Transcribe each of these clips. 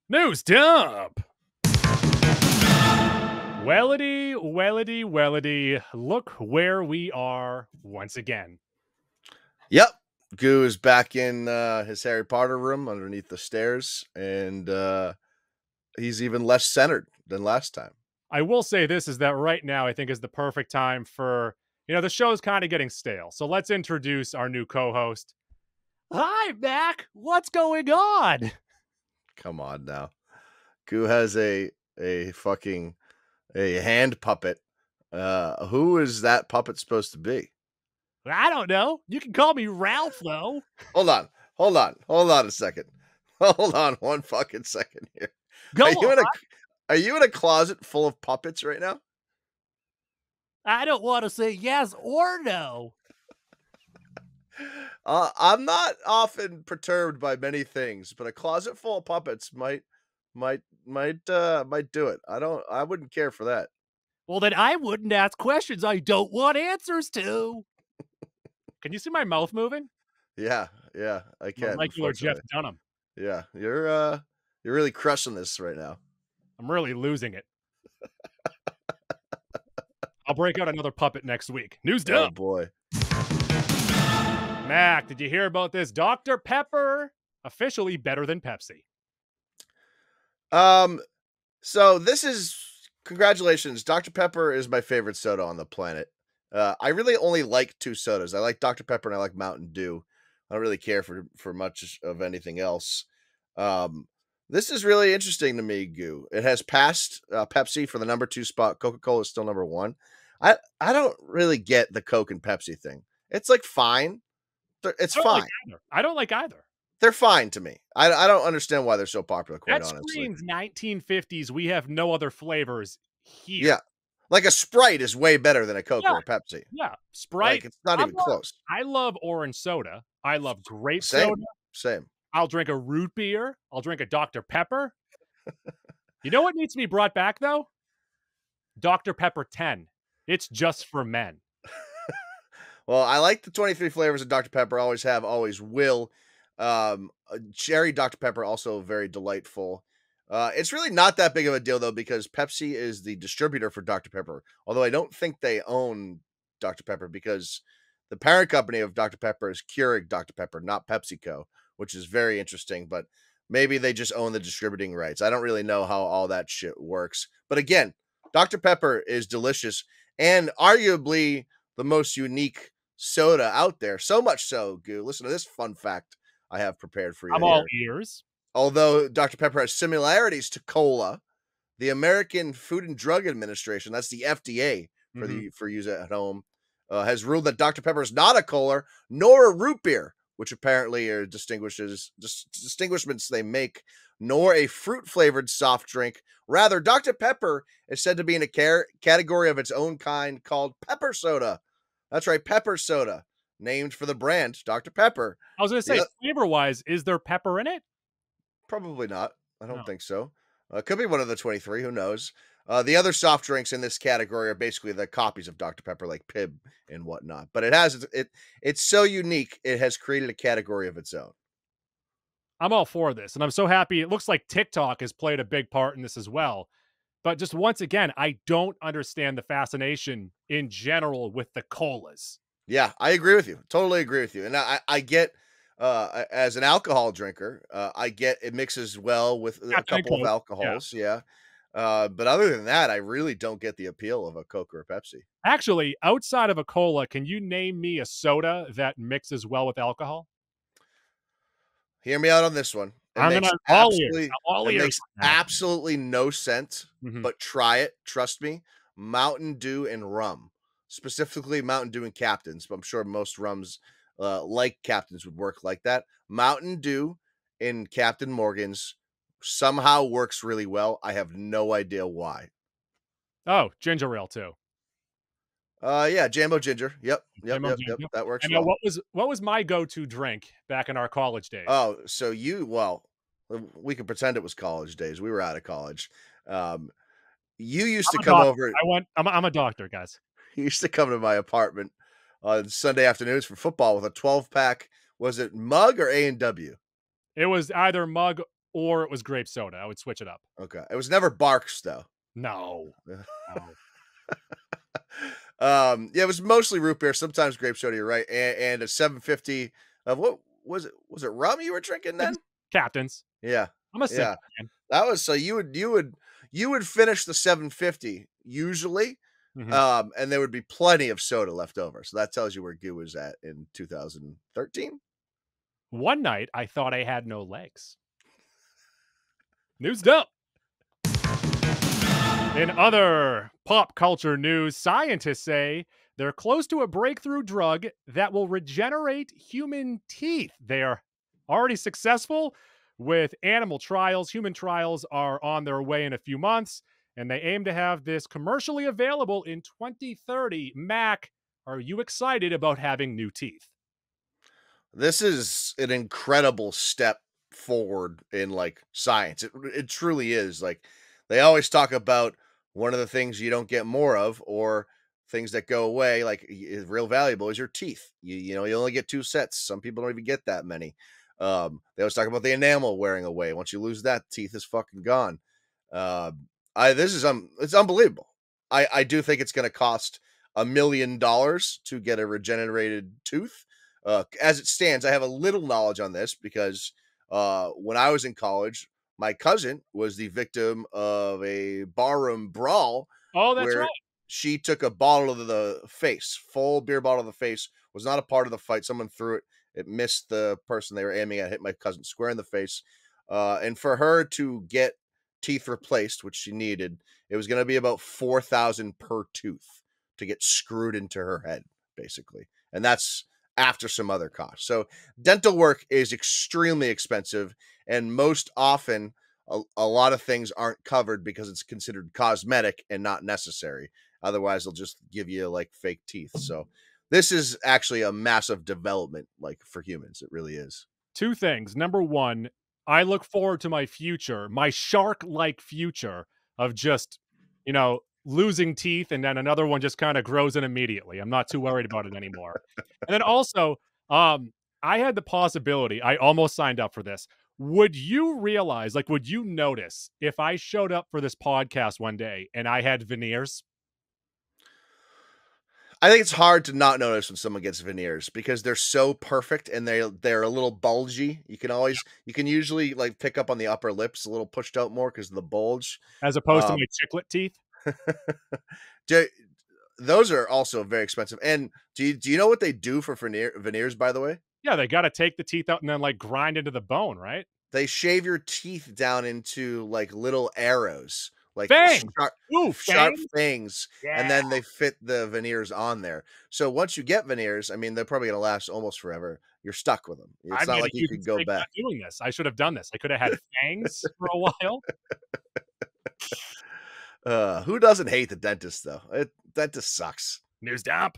News dump. Wellity, wellity, wellity. Look where we are once again. Yep. Goo is back in his Harry Potter room underneath the stairs, and he's even less centered than last time. I will say this is that right now I think is the perfect time for, the show is kind of getting stale. So let's introduce our new co-host. Hi, Beck. What's going on? Come on now. Goo has a fucking hand puppet. Who is that puppet supposed to be? I don't know. You can call me Ralph, though. Hold on a second. Hold on one fucking second here. Go on. Are you in a closet full of puppets right now? I don't want to say yes or no. I'm not often perturbed by many things, but a closet full of puppets might do it. I wouldn't care for that. Well, then I wouldn't ask questions I don't want answers to. Can you see my mouth moving? Yeah, I can. Like you are Jeff Dunham. Yeah, you're really crushing this right now. I'm really losing it. I'll break out another puppet next week. News dump. Oh boy. Mac, did you hear about this? Dr. Pepper officially better than Pepsi. So this is congratulations. Dr. Pepper is my favorite soda on the planet. I really only like two sodas. I like Dr. Pepper and I like Mountain Dew. I don't really care for much of anything else. This is really interesting to me, Goo. It has passed Pepsi for the number 2 spot. Coca-Cola is still number 1. I don't really get the Coke and Pepsi thing. It's like fine. It's fine. I don't like either. They're fine to me. I don't understand why they're so popular, quite honestly. That screams 1950s. We have no other flavors here. Yeah. Like a Sprite is way better than a Coke or a Pepsi. Yeah. Sprite. Like, it's not even close. I love orange soda. I love grape soda. Same. I'll drink a root beer. I'll drink a Dr. Pepper. You know what needs to be brought back, though? Dr. Pepper 10. It's just for men. Well, I like the 23 flavors of Dr. Pepper. Always have, always will. Cherry Dr. Pepper, also very delightful. It's really not that big of a deal, though, because Pepsi is the distributor for Dr. Pepper. Although I don't think they own Dr. Pepper because the parent company of Dr. Pepper is Keurig Dr. Pepper, not PepsiCo, which is very interesting. But maybe they just own the distributing rights. I don't really know how all that shit works. But again, Dr. Pepper is delicious and arguably the most unique soda out there. So much so, Goo. Listen to this fun fact I have prepared for you. I'm all ears. Although Dr. Pepper has similarities to cola, the American Food and Drug Administration, that's the FDA for use at home, has ruled that Dr. Pepper is not a cola nor a root beer, which apparently are distinguishments they make, nor a fruit-flavored soft drink. Rather, Dr. Pepper is said to be in a category of its own kind called pepper soda. That's right, pepper soda, named for the brand Dr. Pepper. I was going to say, flavor-wise, is there pepper in it? Probably not. I don't think so. Could be one of the 23. Who knows? The other soft drinks in this category are basically the copies of Dr. Pepper, like Pib and whatnot. But it's so unique, it has created a category of its own. I'm all for this, and I'm so happy. It looks like TikTok has played a big part in this as well. But just once again, I don't understand the fascination in general with the colas. Yeah, I agree with you. Totally agree with you. And I get, as an alcohol drinker, I get it mixes well with a couple of alcohols. Yeah. But other than that, I really don't get the appeal of a Coke or a Pepsi. Actually, outside of a cola, can you name me a soda that mixes well with alcohol? Hear me out on this one. It makes absolutely no sense, but try it. Trust me. Mountain Dew and rum, specifically Mountain Dew and Captain's, but I'm sure most rums like Captain's would work like that. Mountain Dew in Captain Morgan's somehow works really well. I have no idea why. Oh, ginger ale too. Yeah, Jambo Ginger. Yep. That works well. What was my go-to drink back in our college days? Oh, so we can pretend it was college days. We were out of college. You used to come over. I'm a doctor, guys. You used to come to my apartment on Sunday afternoons for football with a 12-pack. Was it Mug or A&W? It was either Mug or it was grape soda. I would switch it up. Okay. It was never Barks though. No. No. Yeah, it was mostly root beer, sometimes grape soda, you're right, and a 750 of what was it? Was it rum you were drinking It was then? Captains. Yeah. I'm a simple Yeah. man. That was so you would finish the 750 usually, Mhm. and there would be plenty of soda left over. So that tells you where Goo was at in 2013. One night, I thought I had no legs. News up. In other pop culture news, scientists say they're close to a breakthrough drug that will regenerate human teeth. They are already successful with animal trials. Human trials are on their way in a few months, and they aim to have this commercially available in 2030. Mac, are you excited about having new teeth? This is an incredible step forward in like science. It truly is. Like they always talk about one of the things you don't get more of or things that go away like is real valuable is your teeth. You only get two sets. Some people don't even get that many. They always talk about the enamel wearing away. Once you lose that, teeth is fucking gone. I this is it's unbelievable. I do think it's going to cost $1 million to get a regenerated tooth. As it stands, I have a little knowledge on this because when I was in college, my cousin was the victim of a barroom brawl Oh, that's right. where she took a bottle of the face, full beer bottle of the face, was not a part of the fight. Someone threw it. It missed the person they were aiming at, hit my cousin square in the face. And for her to get teeth replaced, which she needed, it was going to be about 4,000 per tooth to get screwed into her head, basically. And that's after some other costs. So dental work is extremely expensive, and most often a lot of things aren't covered because it's considered cosmetic and not necessary. Otherwise, they'll just give you like fake teeth. So this is actually a massive development, like for humans. It really is. Two things. Number one, I look forward to my future, my shark like future of just, losing teeth and then another one just kind of grows in immediately. I'm not too worried about it anymore. And then also, I had the possibility, I almost signed up for this. Would you realize, like, would you notice if I showed up for this podcast one day and I had veneers? I think it's hard to not notice when someone gets veneers because they're so perfect and they're a little bulgy. You can usually like pick up on the upper lips a little pushed out more because of the bulge. As opposed to Um, my chiclet teeth? do, those are also very expensive. And do you know what they do for veneers? By the way, Yeah, they got to take the teeth out and then like grind into the bone, right? they shave your teeth down into like little arrows, like Fangs. Ooh, sharp fangs. fangs, and Yeah. then they fit the veneers on there. So once you get veneers, I mean, they're probably gonna last almost forever. You're stuck with them. It's I not made a like you huge could go mistake not back. doing this. I should have done this. I could have had fangs for a while. Who doesn't hate the dentist though? Dentist sucks. News dump.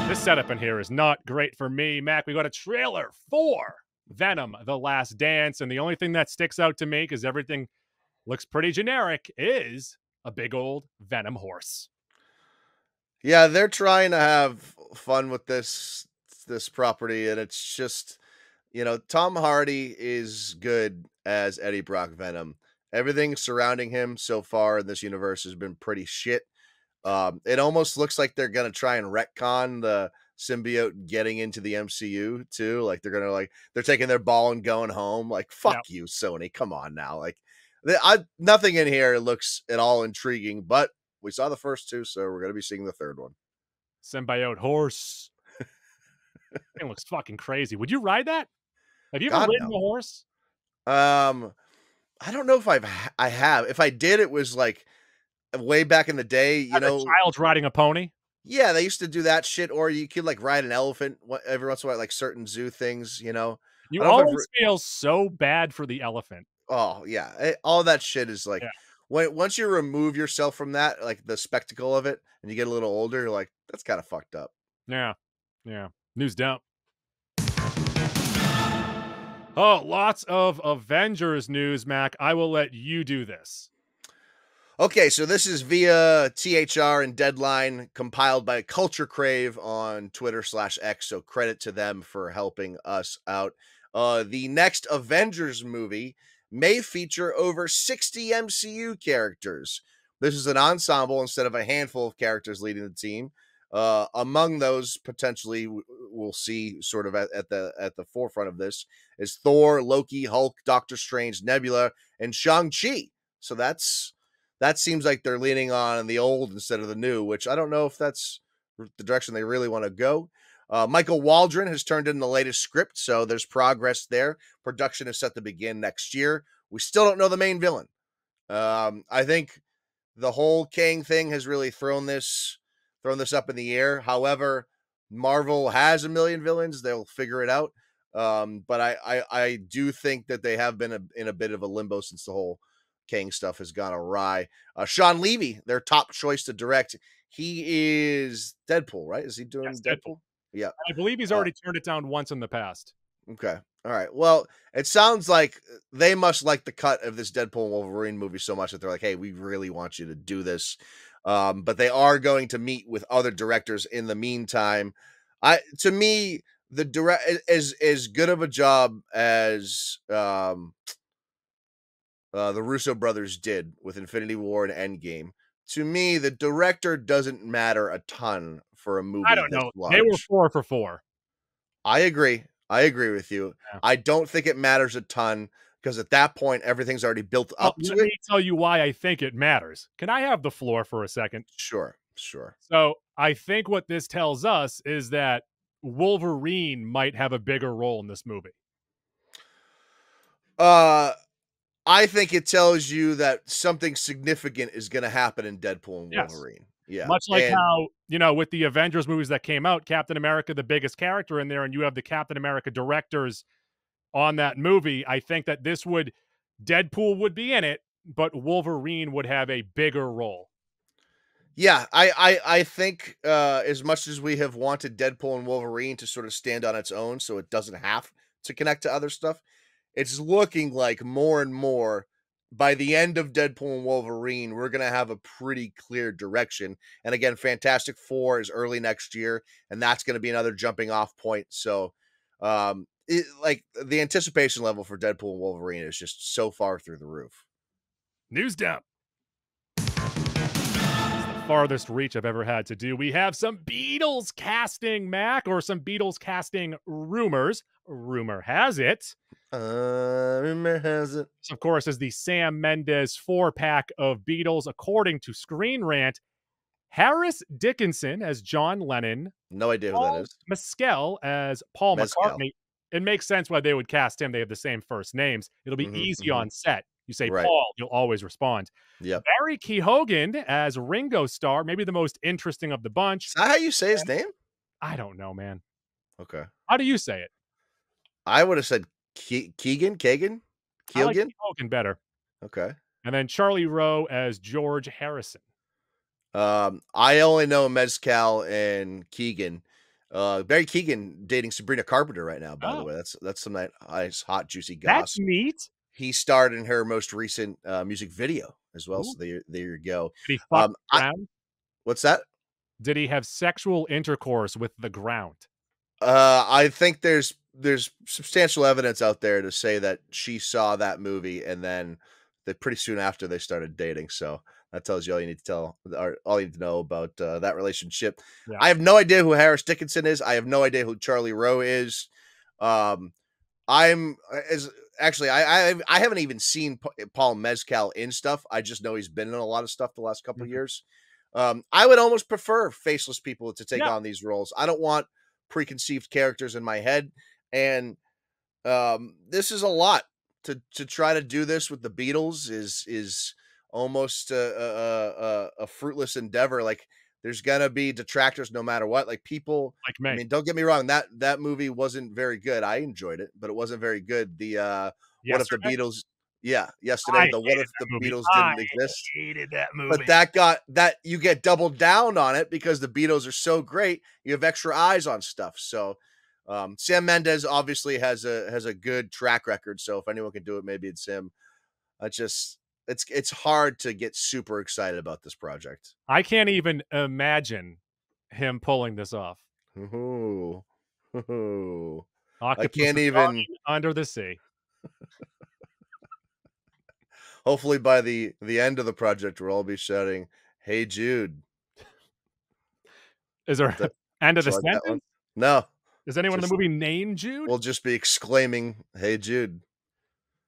This setup in here is not great for me. Mac, we got a trailer for Venom, The Last Dance. And the only thing that sticks out to me, because everything looks pretty generic, is a big old Venom horse. Yeah, they're trying to have fun with this property, and it's just Tom Hardy is good as Eddie Brock Venom. Everything surrounding him so far in this universe has been pretty shit. It almost looks like they're gonna try and retcon the symbiote getting into the MCU too. Like they're taking their ball and going home. Like fuck Yep. you, Sony. Come on now. Like nothing in here looks at all intriguing. But we saw the first two, so we're gonna be seeing the third one. Symbiote horse. Thing looks fucking crazy. Would you ride that? Have you ever God ridden no. a horse? I don't know if I have. If I did, it was like way back in the day. As a child riding a pony? Yeah, they used to do that shit, or you could like ride an elephant every once in a while, like certain zoo things. I You don't know if I've. always feel so bad for the elephant. Oh yeah, all that shit is like Yeah. once you remove yourself from that, like the spectacle of it, and you get a little older, you're like, that's kind of fucked up. Yeah. Yeah. News dump. Oh, lots of Avengers news, Mac. I will let you do this. Okay, so this is via THR and Deadline, compiled by Culture Crave on Twitter/X. So credit to them for helping us out. The next Avengers movie may feature over 60 MCU characters. This is an ensemble instead of a handful of characters leading the team. Among those, potentially, we'll see sort of at the forefront of this is Thor, Loki, Hulk, Doctor Strange, Nebula, and Shang-Chi. So that seems like they're leaning on the old instead of the new, which I don't know if that's the direction they really want to go. Michael Waldron has turned in the latest script, so there's progress there. Production is set to begin next year. We still don't know the main villain. I think the whole Kang thing has really thrown this up in the air. However, Marvel has a million villains; they'll figure it out. But I do think that they have been in a bit of a limbo since the whole Kang stuff has gone awry. Sean Levy, their top choice to direct, he is Deadpool, right? Is he doing Yes, Deadpool. Deadpool? Yeah. I believe he's Uh, already turned it down once in the past. okay. All right. Well, it sounds like they must like the cut of this Deadpool and Wolverine movie so much that they're like, "Hey, we really want you to do this." But they are going to meet with other directors in the meantime. To me, the direct as good of a job as the Russo brothers did with Infinity War and Endgame. To me, the director doesn't matter a ton for a I movie don't this know. They were large. 4 for 4. I agree. I agree with you. Yeah. I don't think it matters a ton because at that point, everything's already built Well, up to let it. me tell you why I think it matters. Can I have the floor for a second? Sure, sure. So, I think what this tells us is that Wolverine might have a bigger role in this movie. Uh, I think it tells you that something significant is going to happen in Deadpool and Yes. Wolverine. Yeah, Much like and how, with the Avengers movies that came out, Captain America, the biggest character in there, and you have the Captain America directors on that movie. I think that Deadpool would be in it, but Wolverine would have a bigger role. yeah, I think as much as we have wanted Deadpool and Wolverine to sort of stand on its own, so it doesn't have to connect to other stuff, it's looking like more and more by the end of Deadpool and Wolverine, we're gonna have a pretty clear direction. And again, Fantastic Four is early next year, and that's gonna be another jumping off point. So, like the anticipation level for Deadpool and Wolverine is just so far through the roof. News dump. Farthest reach I've ever had to do. We have some Beatles casting, Mac, or some Beatles casting rumors. Rumor has it, Rumor has it. this, of course, is the Sam Mendes 4-pack of Beatles. According to Screen Rant, Harris Dickinson as John Lennon, No idea who that Paul is. Mescal as Paul Mezcal. McCartney. It makes sense why they would cast him. They have the same first names. It'll be Mhm, easy mhm. on set. You say Right. Paul, you'll always respond. Yep. Barry Keoghan as Ringo Starr, maybe the most interesting of the bunch. Is that how you say his name? I don't know, man. Okay. How do you say it? I would have said Keegan? Kagan? I like Keoghan? Keoghan better. Okay. And then Charlie Rowe as George Harrison. I only know Mezcal and Keegan. Barry Keegan dating Sabrina Carpenter right now, by the Oh, way. That's some nice, hot, juicy that's goss. neat. He starred in her most recent music video as well. Ooh. So there you go. Did he fuck the I ground? what's that? Did he have sexual intercourse with the ground? I think there's substantial evidence out there to say that she saw that movie and then that pretty soon after they started dating. So that tells you all you need to tell or all you need to know about that relationship. Yeah. I have no idea who Harris Dickinson is. I have no idea who Charlie Rowe is. Um, I'm as actually I haven't even seen Paul Mezcal in stuff. I just know he's been in a lot of stuff the last couple of Mhm. years. I would almost prefer faceless people to take Yeah. on these roles. I don't want preconceived characters in my head, and this is a lot to try to do this with the Beatles is almost a fruitless endeavor. Like there's gonna be detractors no matter what. Like people, Like I me. mean, don't get me wrong, that movie wasn't very good. I enjoyed it, but it wasn't very good. The what if the Yesterday? Beatles? Yeah, I yesterday. The what hated if that the movie. Beatles I didn't exist? hated that But movie. that you get doubled down on it because the Beatles are so great. You have extra eyes on stuff. So Sam Mendes obviously has a good track record. So if anyone can do it, maybe it's him. I just it's hard to get super excited about this project. I can't even imagine him pulling this off. Ooh. Ooh. I Octopus can't is even. yawning under the sea. Hopefully, by the end of the project, we'll all be shouting, "Hey Jude." Is there That end of Do the you like that one? sentence? No, Is anyone in the just movie named Jude? we'll just be exclaiming, "Hey Jude."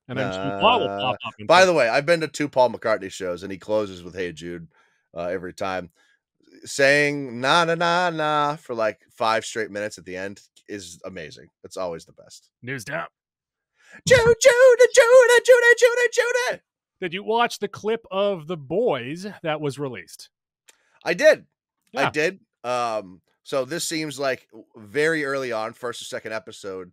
And then Jude Law will pop Nah. up and By say, the way, I've been to 2 Paul McCartney shows, and he closes with "Hey Jude," every time. Saying "na na na na" for, like, 5 straight minutes at the end is amazing. It's always the best. "News down." Jude, Jude, Jude, Jude, Jude, Jude. Did you watch the clip of The Boys that was released? I did. I Yeah. did. So this seems like very early on, first or second episode.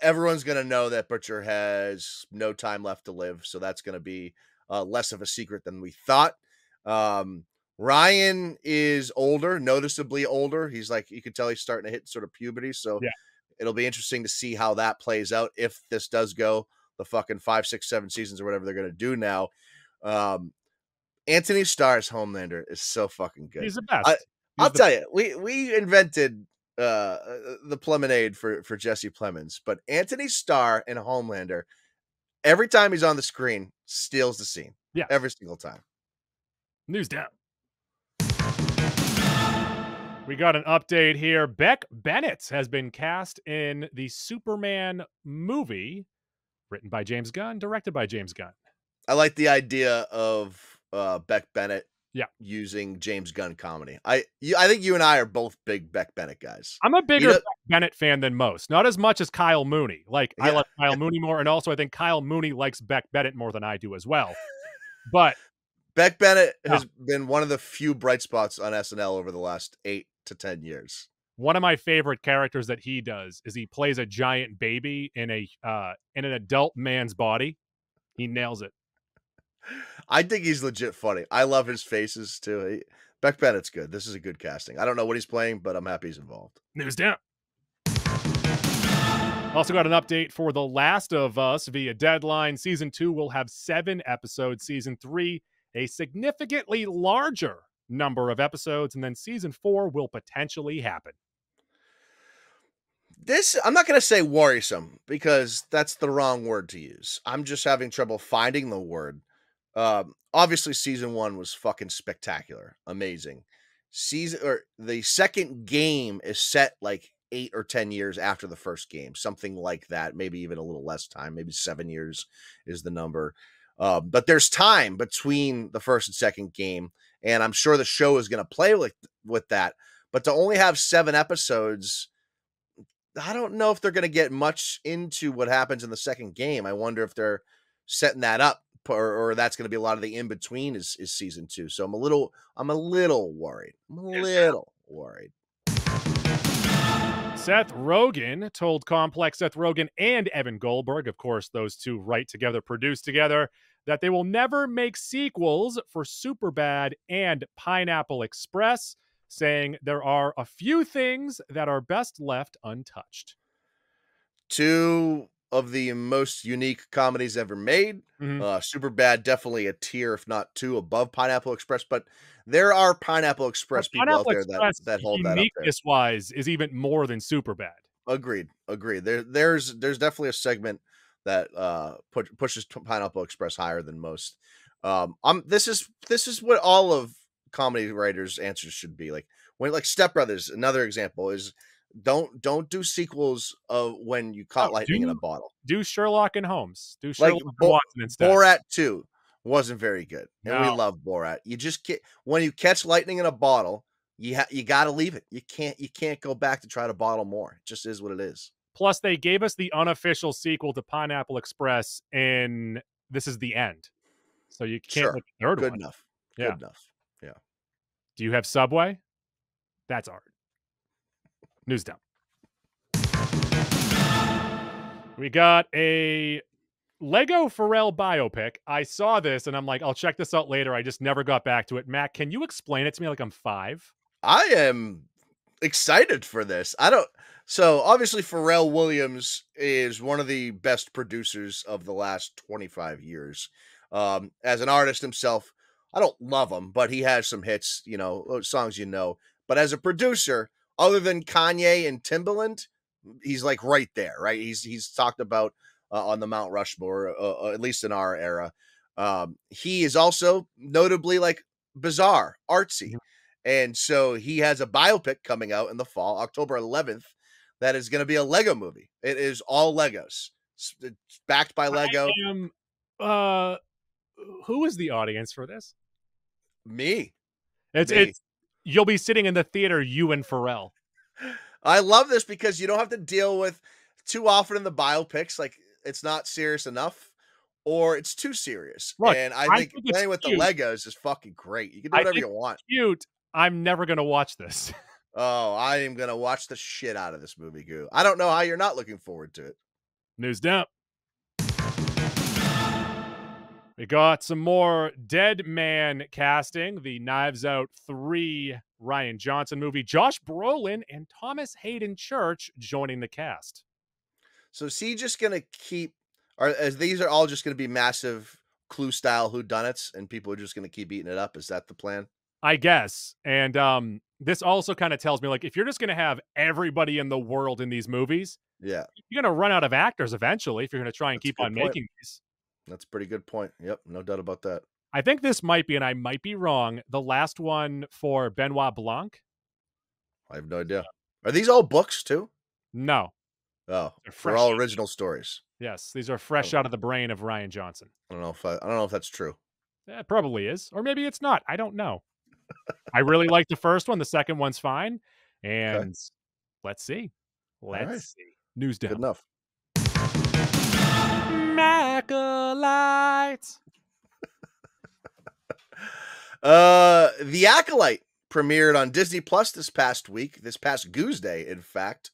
Everyone's gonna know that Butcher has no time left to live, so that's gonna be less of a secret than we thought. Um, Ryan is older, noticeably older. He's like, you can tell he's starting to hit sort of puberty. So Yeah. it'll be interesting to see how that plays out if this does go the fucking 5, 6, 7 seasons or whatever they're gonna do now. Um, Anthony Starr's Homelander is so fucking good. He's the I best. I'll He's the tell you, we invented the Plemonade for Jesse Plemons, but Anthony Starr in Homelander, every time he's on the screen, steals the scene. Yes. Every single time. News down. We got an update here. Beck Bennett has been cast in the Superman movie, written by James Gunn, directed by James Gunn. I like the idea of Beck Bennett Yeah. using James Gunn comedy. I think you and I are both big Beck Bennett guys. I'm a bigger does- Beck Bennett fan than most. Not as much as Kyle Mooney. Like, I Yeah. like Kyle Mooney more, and also I think Kyle Mooney likes Beck Bennett more than I do as well. But Beck Bennett Yeah. has been one of the few bright spots on SNL over the last 8 to 10 years. one of my favorite characters that he does is he plays a giant baby in an adult man's body. He nails it. I think he's legit funny. I love his faces too. Beck Bennett's good. This is a good casting. I don't know what he's playing, but I'm happy he's involved. News down. Also got an update for The Last of Us via Deadline. Season 2 will have 7 episodes. Season 3, a significantly larger number of episodes. And then Season 4 will potentially happen. This, I'm not going to say worrisome because that's the wrong word to use. I'm just having trouble finding the word. Obviously, season 1 was fucking spectacular, amazing. The second game is set like 8 or 10 years after the first game, something like that. Maybe even a little less time. Maybe 7 years is the number. But there's time between the first and second game, and I'm sure the show is going to play with that. But to only have 7 episodes, I don't know if they're going to get much into what happens in the second game. I wonder if they're setting that up, or that's going to be a lot of the in between is season 2. So I'm a little worried. Seth Rogan told Complex, Seth Rogan and Evan Goldberg, of course, those two write together, produce together, that they will never make sequels for Superbad and Pineapple Express, saying there are a few things that are best left untouched. 2 of the most unique comedies ever made. Superbad, definitely a tier, if not 2, above Pineapple Express. But there are Pineapple Express people out there that hold that up there. Uniqueness-wise is even more than Superbad. Agreed. There's definitely a segment that pushes Pineapple Express higher than most. This is what all of comedy writers' answers should be. Like Step Brothers, another example is don't do sequels of when you caught lightning in a bottle. Do Sherlock and Holmes. Do Like Sherlock and Watson instead. Borat 2 wasn't very good, and we No. love Borat. You just can't, when you catch lightning in a bottle, you got to leave it. You can't go back to try to bottle more. It just is what it is. Plus, they gave us the unofficial sequel to Pineapple Express in This Is the End. So you can't make a third one. Good enough. Yeah. Good enough. Yeah. Do you have Subway? That's art. News down. We got a Lego Pharrell biopic. I saw this and I'm like, I'll check this out later. I just never got back to it. Matt, can you explain it to me like I'm 5? I am excited for this. So obviously Pharrell Williams is one of the best producers of the last 25 years. As an artist himself, I don't love him, but he has some hits, songs. But as a producer, other than Kanye and Timbaland, he's like right there, right? He's talked about on the Mount Rushmore, at least in our era. He is also notably like bizarre, artsy, Mhm. and so he has a biopic coming out in the fall, October 11th. That is going to be a Lego movie. It is all Legos. It's backed by Lego. Am uh, who is the audience for this? Me, me. It's you'll be sitting in the theater, you and Pharrell. I love this because you don't have to deal with too often in the biopics. Like it's not serious enough, or it's too serious. Look, And I I think think it's playing with the cute. Legos is fucking great. You can do I whatever think you want. it's cute. I'm never gonna watch this. Oh, I am gonna watch the shit out of this movie, Goo. I don't know how you're not looking forward to it. News dump. We got some more Dead Man casting, the Knives Out 3 Ryan Johnson movie. Josh Brolin and Thomas Hayden Church joining the cast. So is he just gonna keep? Are as these are all just gonna be massive Clue style whodunits, and people are just gonna keep eating it up? Is that the plan? I guess. And this also kind of tells me, like, if you're just going to have everybody in the world in these movies, Yeah, you're going to run out of actors eventually if you're going to try and that's a keep good on point. making these. That's a pretty good point. Yep, no doubt about that. I think this might be, and I might be wrong, the last one for Benoit Blanc. I have no idea. Are these all books too? No, Oh, they're they're fresh. all original stories. Yes, these are fresh Oh, out of the brain of Ryan Johnson. I don't know if that's true. It probably is, or maybe it's not. I don't know. I really like the first one. The second one's fine. Okay, And let's see. all right, Let's see. News good dump. enough. Acolyte. The Acolyte premiered on Disney Plus this past week, this past Tuesday, in fact.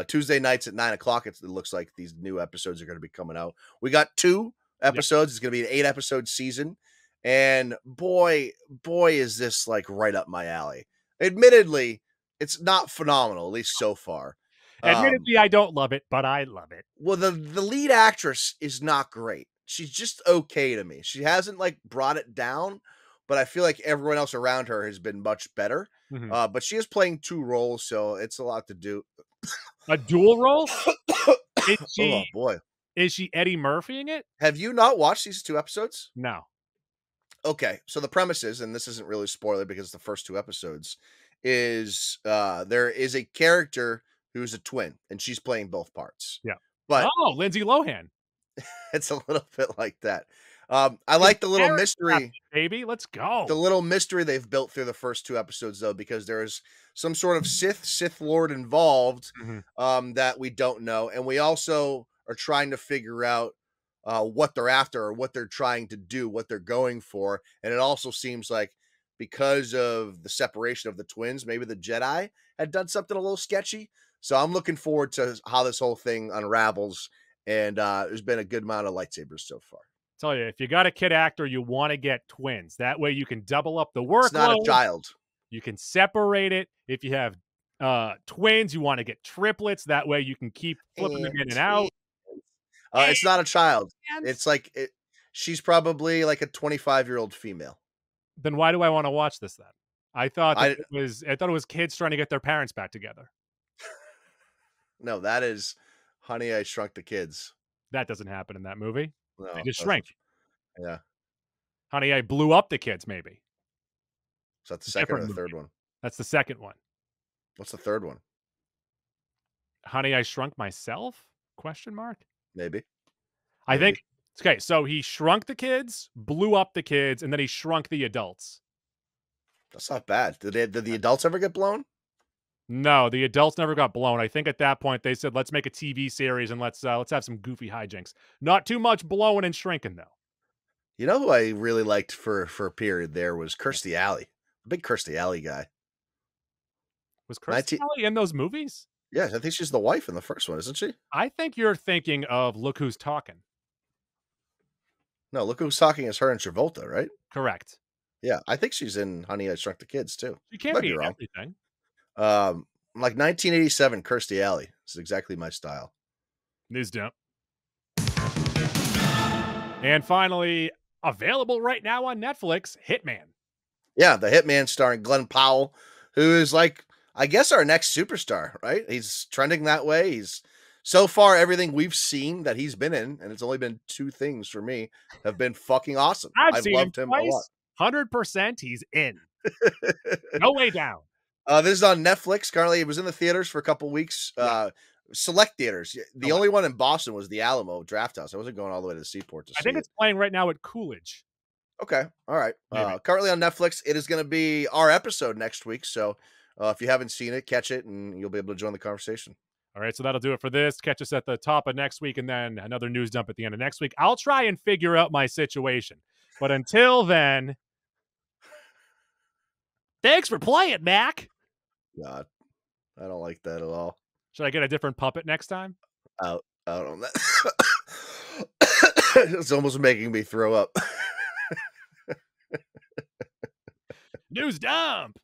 Tuesday nights at 9 o'clock. It looks like these new episodes are going to be coming out. We got 2 Yep. episodes. It's going to be an 8-episode season. And boy, is this like right up my alley. Admittedly, it's not phenomenal, at least so far. Admittedly, I don't love it, but I love it. Well, the lead actress is not great. She's just okay to me. She hasn't like brought it down, but I feel like everyone else around her has been much better. Mhm. But she is playing 2 roles, so it's a lot to do. A dual role? Is Oh she boy. is she Eddie Murphying it? Have you not watched these 2 episodes? No. Okay, so the premise is, and this isn't really a spoiler because the first 2 episodes is there is a character who's a twin, and she's playing both parts. Yeah. But Oh, Lindsay Lohan. it's a little bit like that. I like the little Carrot mystery. baby. Let's The go. little mystery they've built through the first 2 episodes, though, because there's some sort of Sith Lord involved Mhm. that we don't know, and we also are trying to figure out what they're after or what they're trying to do, what they're going for, and it also seems like because of the separation of the twins, maybe the Jedi had done something a little sketchy. So I'm looking forward to how this whole thing unravels, and there's been a good amount of lightsabers so far. Tell you, if you got a kid actor, you want to get twins. That way you can double up the It's not a workload. child. You can separate it. If you have twins, you want to get triplets. That way you can keep flipping them in and out. It's not a child. And It's like she's probably like a 25-year-old female. then why do I want to watch this then? I thought that I I thought it was kids trying to get their parents back together. No, that is Honey, I Shrunk the Kids. That doesn't happen in that movie. No, They just that's shrank. yeah. Honey, I blew up the kids, maybe. Is that the A second or different the movie. third one? That's the second one. What's the third one? Honey, I Shrunk Myself? Question mark. Maybe. I Maybe. think okay, so he shrunk the kids, blew up the kids, and then he shrunk the adults. That's not bad. Did the adults ever get blown? No, the adults never got blown. I think at that point they said, "Let's make a TV series and let's have some goofy hijinks. Not too much blowing and shrinking though." You know who I really liked for a period there was Kirstie Alley. Big Kirstie Alley guy. Was Kirstie 19 Alley in those movies? Yeah, I think she's the wife in the first one, isn't she? I think you're thinking of Look Who's Talking. No, Look Who's Talking is her and Travolta, right? Correct. Yeah, I think she's in Honey, I Shrunk the Kids too. You can't Might be be in wrong. everything. Like 1987 Kirstie Alley. This is exactly my style. News dump. And finally, available right now on Netflix, Hitman. Yeah, The Hitman starring Glenn Powell, who is like I guess our next superstar, right? He's trending that way. He's so far everything we've seen that he's been in, and it's only been 2 things for me, have been fucking awesome. I've I've seen him loved him a lot. twice. 100% he's in. No way down. This is on Netflix currently. It was in the theaters for a couple weeks. Yeah. Select theaters. The Select. only one in Boston was the Alamo Draft House. I wasn't going all the way to the Seaport to I see think it. it's playing right now at Coolidge. Okay. All right. Maybe. Currently on Netflix. It is going to be our episode next week. So if you haven't seen it, catch it and you'll be able to join the conversation. All right, so that'll do it for this. Catch us at the top of next week and then another news dump at the end of next week. I'll try and figure out my situation. But until then, thanks for playing, Mac. God, I don't like that at all. Should I get a different puppet next time? Out on that. It's almost making me throw up. News dump.